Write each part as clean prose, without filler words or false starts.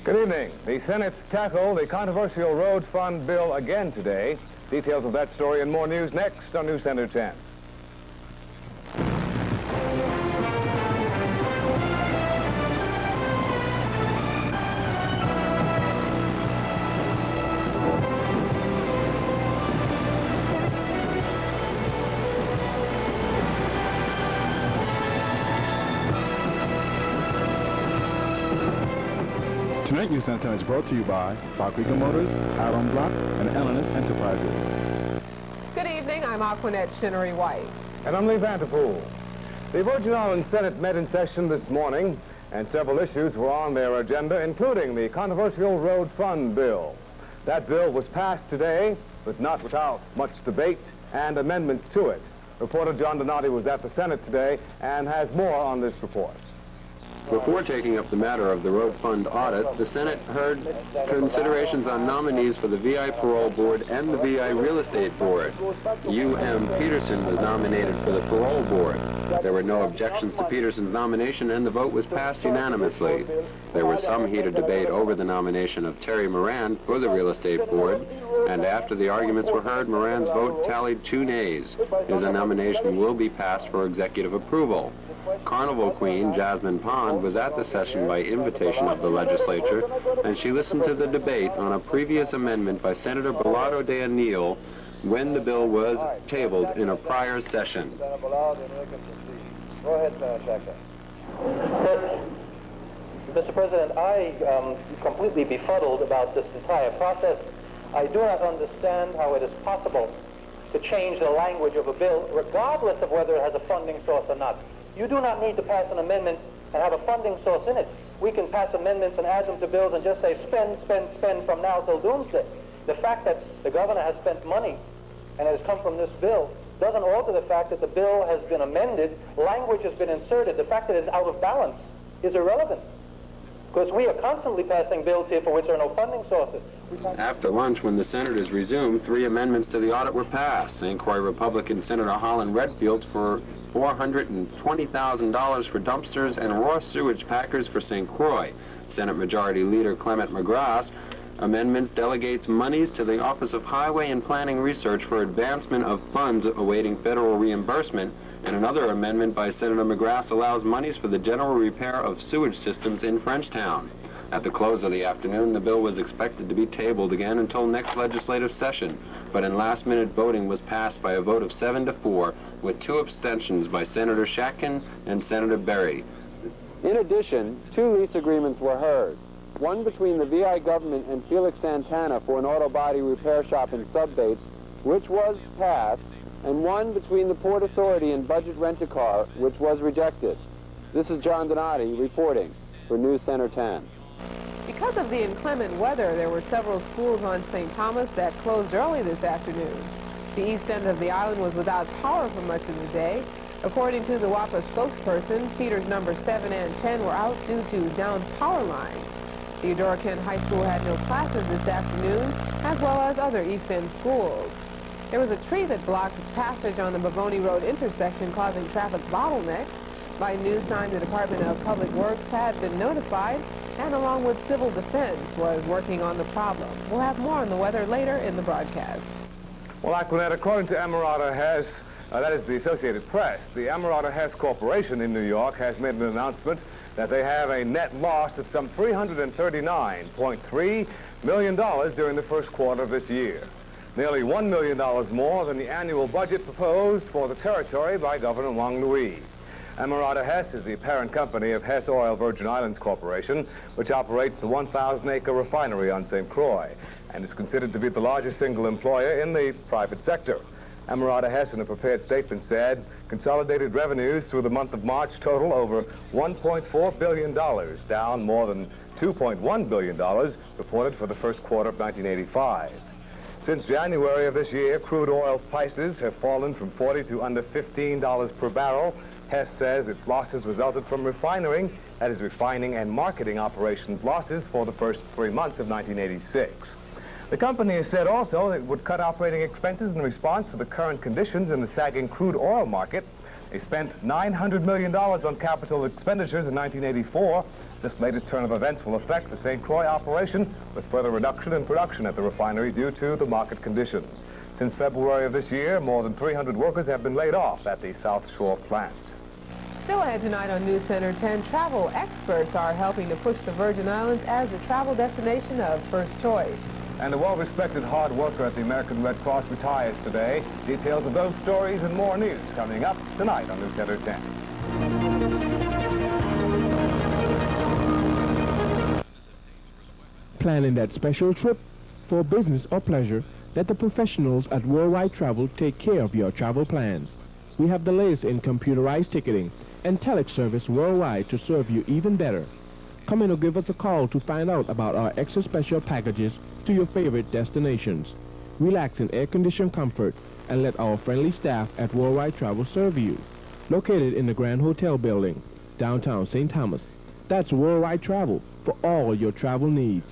Good evening. The Senate tackled the controversial road fund bill again today. Details of that story and more news next on News Center 10. Tonight, News Center 10 is brought to you by Parkway Motors, Aaron Block, and Elenis Enterprises. Good evening. I'm Aquanette Shinnery White. And I'm Lee Vanderpool. The Virgin Islands Senate met in session this morning, and several issues were on their agenda, including the controversial road fund bill. That bill was passed today, but not without much debate and amendments to it. Reporter John Donati was at the Senate today and has more on this report. Before taking up the matter of the road fund audit, the Senate heard considerations on nominees for the VI Parole Board and the VI Real Estate Board. U.M. Peterson was nominated for the Parole Board. There were no objections to Peterson's nomination, and the vote was passed unanimously. There was some heated debate over the nomination of Terry Moran for the Real Estate Board, and after the arguments were heard, Moran's vote tallied 2 nays. His nomination will be passed for executive approval. Carnival Queen Jasmine Pond was at the session by invitation of the legislature, and she listened to the debate on a previous amendment by Senator Bilardo de Anil when the bill was tabled in a prior session. Go ahead, Senator. Mr. President, I am completely befuddled about this entire process. I do not understand how it is possible to change the language of a bill, regardless of whether it has a funding source or not. You do not need to pass an amendment and have a funding source in it. We can pass amendments and add them to bills and just say spend, spend, spend from now till doomsday. The fact that the governor has spent money and it has come from this bill doesn't alter the fact that the bill has been amended, language has been inserted. The fact that it's out of balance is irrelevant, because we are constantly passing bills here for which there are no funding sources. After lunch, when the senators resumed, 3 amendments to the audit were passed. St. Croix Republican Senator Holland Redfields for $420,000 for dumpsters and raw sewage packers for St. Croix. Senate Majority Leader Clement McGrath amendments delegates monies to the Office of Highway and Planning Research for advancement of funds awaiting federal reimbursement, and another amendment by Senator McGrath allows monies for the general repair of sewage systems in Frenchtown. At the close of the afternoon, the bill was expected to be tabled again until next legislative session, but in last-minute voting was passed by a vote of 7-4, with 2 abstentions by Senator Shatkin and Senator Berry. In addition, 2 lease agreements were heard. One between the VI government and Felix Santana for an auto body repair shop in Subbates, which was passed, and one between the Port Authority and Budget Rent-A-Car, which was rejected. This is John Donati reporting for News Center 10. Because of the inclement weather, there were several schools on St. Thomas that closed early this afternoon. The east end of the island was without power for much of the day. According to the WAPA spokesperson, feeders number 7 and 10 were out due to downed power lines. The Eudora Kent High School had no classes this afternoon, as well as other east end schools. There was a tree that blocked passage on the Bavoni Road intersection, causing traffic bottlenecks. By noontime, the Department of Public Works had been notified, and along with Civil Defense was working on the problem. We'll have more on the weather later in the broadcast. Well, Aquanette, according to Emirata Hess, that is the Associated Press, the Emirata Hess Corporation in New York has made an announcement that they have a net loss of some $339.3 million during the first quarter of this year. Nearly $1 million more than the annual budget proposed for the territory by Governor Wang Lui. Emirata Hess is the parent company of Hess Oil Virgin Islands Corporation, which operates the 1,000-acre refinery on St. Croix, and is considered to be the largest single employer in the private sector. Emirata Hess, in a prepared statement, said consolidated revenues through the month of March total over $1.4 billion, down more than $2.1 billion reported for the first quarter of 1985. Since January of this year, crude oil prices have fallen from $40 to under $15 per barrel. Hess says its losses resulted from refining and marketing operations losses for the first 3 months of 1986. The company has said also that it would cut operating expenses in response to the current conditions in the sagging crude oil market. They spent $900 million on capital expenditures in 1984. This latest turn of events will affect the St. Croix operation with further reduction in production at the refinery due to the market conditions. Since February of this year, more than 300 workers have been laid off at the South Shore plant. Still ahead tonight on News Center 10, travel experts are helping to push the Virgin Islands as a travel destination of first choice. And a well-respected hard worker at the American Red Cross retires today. Details of those stories and more news coming up tonight on News Center 10. Planning that special trip for business or pleasure, let the professionals at Worldwide Travel take care of your travel plans. We have the latest in computerized ticketing and telex service worldwide to serve you even better. Come in or give us a call to find out about our extra special packages to your favorite destinations. Relax in air-conditioned comfort and let our friendly staff at Worldwide Travel serve you. Located in the Grand Hotel building, downtown St. Thomas. That's Worldwide Travel for all your travel needs.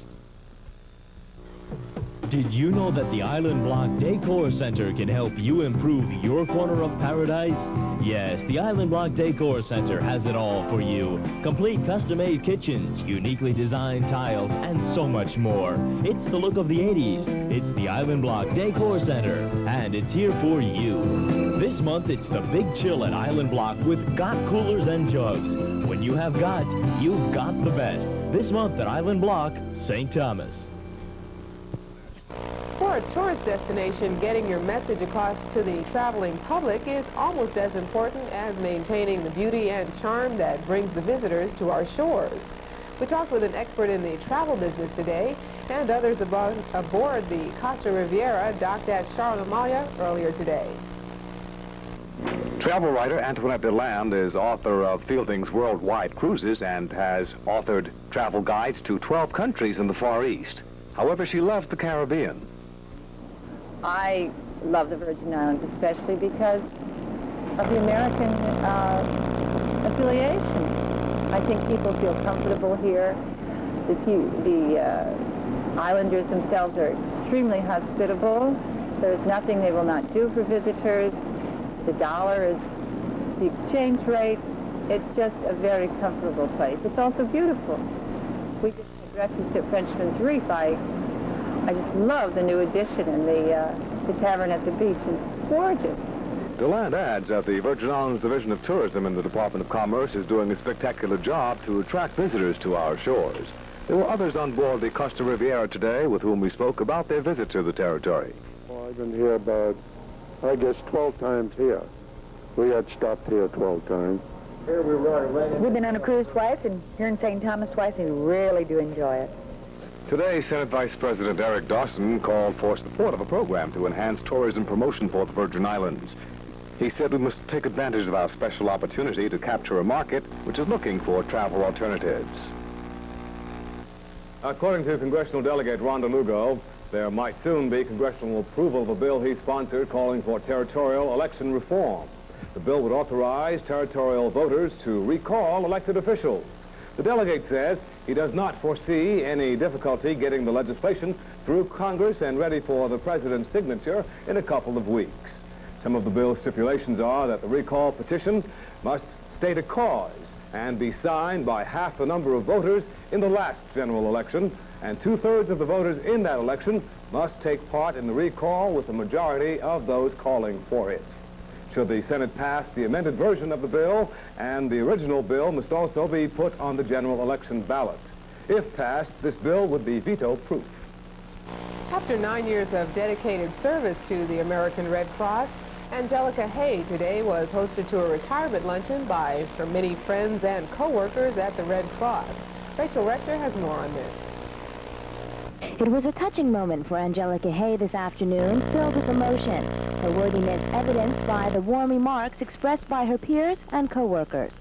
Did you know that the Island Block Decor Center can help you improve your corner of paradise? Yes, the Island Block Decor Center has it all for you. Complete custom-made kitchens, uniquely designed tiles, and so much more. It's the look of the 80s. It's the Island Block Decor Center, and it's here for you. This month, it's the Big Chill at Island Block with Got coolers and jugs. When you have Got, you've got the best. This month at Island Block, St. Thomas. For a tourist destination, getting your message across to the traveling public is almost as important as maintaining the beauty and charm that brings the visitors to our shores. We talked with an expert in the travel business today, and others aboard the Costa Riviera docked at Charlotte Amalia earlier today. Travel writer Antoinette DeLand is author of Fielding's Worldwide Cruises and has authored travel guides to 12 countries in the Far East. However, she loves the Caribbean. I love the Virgin Islands, especially because of the American affiliation. I think people feel comfortable here. The islanders themselves are extremely hospitable. There's nothing they will not do for visitors. The dollar is the exchange rate. It's just a very comfortable place. It's also beautiful. We just had breakfast at Frenchman's Reef. I just love the new addition, and the tavern at the beach is gorgeous. DeLand adds that the Virgin Islands Division of Tourism in the Department of Commerce is doing a spectacular job to attract visitors to our shores. There were others on board the Costa Riviera today with whom we spoke about their visit to the territory. Well, I've been here about, I guess, 12 times here. We had stopped here 12 times. Here we were. We've been on a cruise twice and here in St. Thomas twice, and we really do enjoy it. Today, Senate Vice President Eric Dawson called for support of a program to enhance tourism promotion for the Virgin Islands. He said we must take advantage of our special opportunity to capture a market which is looking for travel alternatives. According to Congressional Delegate Rhonda Lugo, there might soon be congressional approval of a bill he sponsored calling for territorial election reform. The bill would authorize territorial voters to recall elected officials. The delegate says he does not foresee any difficulty getting the legislation through Congress and ready for the president's signature in a couple of weeks. Some of the bill's stipulations are that the recall petition must state a cause and be signed by half the number of voters in the last general election, and 2/3 of the voters in that election must take part in the recall with the majority of those calling for it. Should the Senate pass the amended version of the bill, and the original bill must also be put on the general election ballot. If passed, this bill would be veto-proof. After 9 years of dedicated service to the American Red Cross, Angelica Hay today was hosted to a retirement luncheon by her many friends and co-workers at the Red Cross. Rachel Rector has more on this. It was a touching moment for Angelica Hay this afternoon, filled with emotion. Her worthiness evidenced by the warm remarks expressed by her peers and co-workers.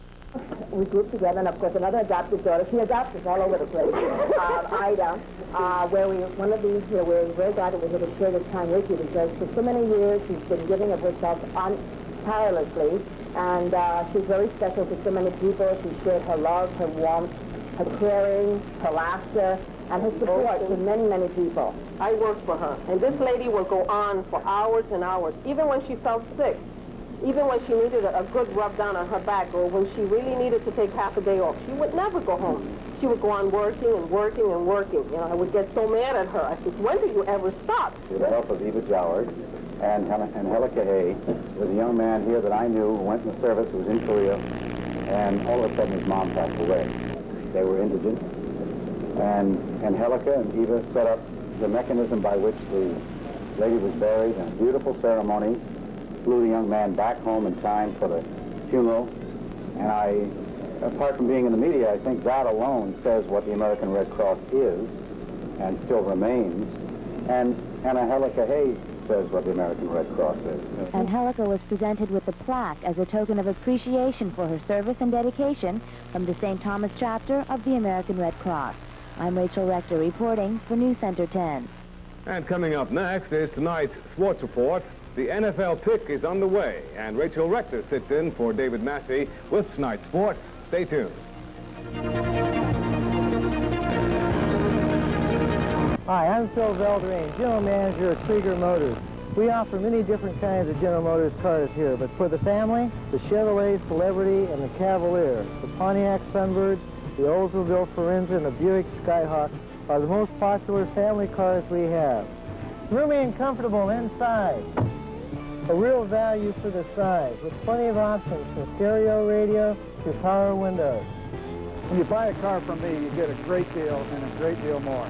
We grouped together, and of course another adopted daughter. She adopts us all over the place. Ida, one of these here, we're very glad that we had to share this time with you, because for so many years she's been giving of herself tirelessly, and she's very special to so many people. She's shared her love, her warmth, her caring, her laughter, and her support to many, many people. I worked for her, and this lady will go on for hours and hours. Even when she felt sick, even when she needed a good rub down on her back, or when she really needed to take half a day off, she would never go home. She would go on working and working and working. You know, I would get so mad at her. I said, when do you ever stop? With the help of Eva Joward and Helica Hay, was a young man here that I knew who went in the service, who was in Korea, and all of a sudden his mom passed away. They were indigent. And Helica and Eva set up the mechanism by which the lady was buried in a beautiful ceremony, flew the young man back home in time for the funeral. And apart from being in the media, I think that alone says what the American Red Cross is and still remains. And Helica Hay says what the American Red Cross is. And Helica was presented with a plaque as a token of appreciation for her service and dedication from the St. Thomas chapter of the American Red Cross. I'm Rachel Rector reporting for News Center 10. And coming up next is tonight's sports report. The NFL pick is underway, and Rachel Rector sits in for David Massey with tonight's sports. Stay tuned. Hi, I'm Phil Veldrain, General Manager of Krieger Motors. We offer many different kinds of General Motors cars here, but for the family, the Chevrolet Celebrity and the Cavalier, the Pontiac Sunbird, the Oldsmobile Forenza, and the Buick Skyhawk are the most popular family cars we have. Roomy and comfortable inside. A real value for the size, with plenty of options from stereo radio to power windows. When you buy a car from me, you get a great deal and a great deal more.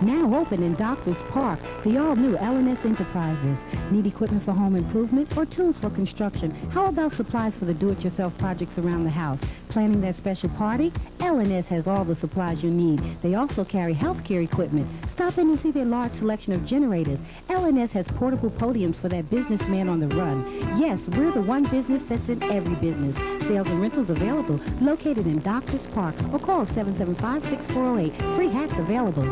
Now open in Doctors Park, the all-new L&S Enterprises. Need equipment for home improvement or tools for construction? How about supplies for the do-it-yourself projects around the house? Planning that special party? L&S has all the supplies you need. They also carry healthcare equipment. Stop in and see their large selection of generators. L&S has portable podiums for that businessman on the run. Yes, we're the one business that's in every business. Sales and rentals available, located in Doctors Park, or call 775-6408. Free hats available.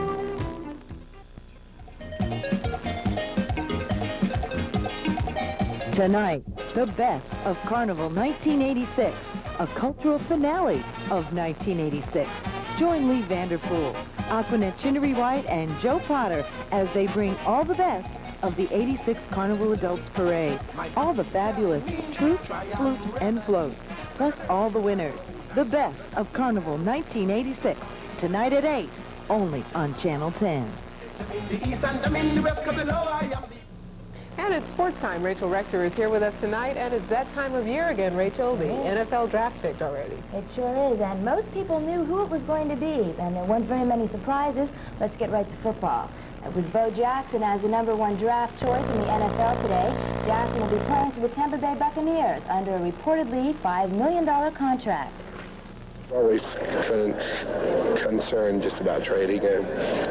Tonight, the best of Carnival 1986, a cultural finale of 1986. Join Lee Vanderpool, Aquanet Chinnery White, and Joe Potter as they bring all the best of the 86 Carnival Adults Parade. All the fabulous troops, flutes, and floats, plus all the winners. The best of Carnival 1986, tonight at 8, only on Channel 10. And it's sports time. Rachel Rector is here with us tonight, and it's that time of year again, Rachel, the NFL draft pick already. It sure is, and most people knew who it was going to be, and there weren't very many surprises. Let's get right to football. It was Bo Jackson as the #1 draft choice in the NFL today. Jackson will be playing for the Tampa Bay Buccaneers under a reportedly $5 million contract. Always concerned just about trading, and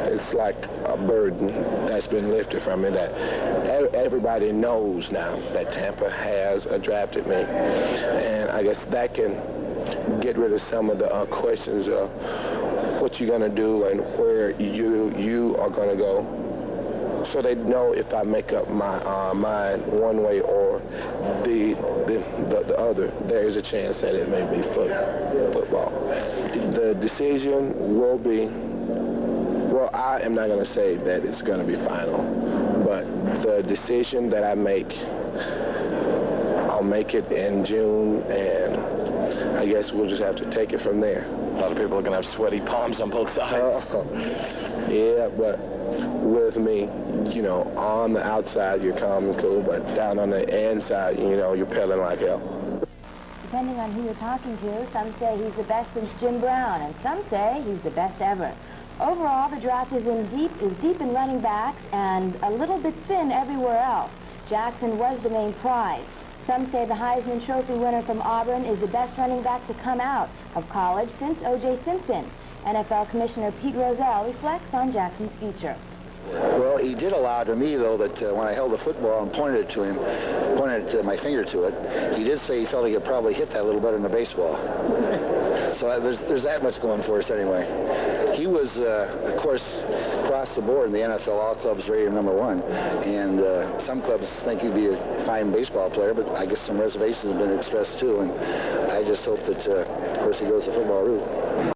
it's like a burden that's been lifted from me that everybody knows now that Tampa has drafted me, and I guess that can get rid of some of the questions of what you're going to do and where you are going to go. So they know if I make up my mind one way or the other, there is a chance that it may be football. The decision will be, well, I am not going to say that it's going to be final, but the decision that I make, I'll make it in June, and I guess we'll just have to take it from there. A lot of people are going to have sweaty palms on both sides. Yeah, but with me, you know, on the outside you're calm and cool, but down on the inside, you know, you're pedaling like hell. Depending on who you're talking to, some say he's the best since Jim Brown, and some say he's the best ever. Overall, the draft is deep in running backs and a little bit thin everywhere else. Jackson was the main prize. Some say the Heisman Trophy winner from Auburn is the best running back to come out of college since O.J. Simpson. NFL Commissioner Pete Rozelle reflects on Jackson's future. Well, he did allow to me, though, that when I held the football and pointed it to him, pointed my finger to it, he did say he felt he could probably hit that a little better than a baseball. So there's that much going for us anyway. He was, of course, across the board in the NFL, all clubs rated him #1. And some clubs think he'd be a fine baseball player, but I guess some reservations have been expressed, too. And I just hope that, of course, he goes the football route.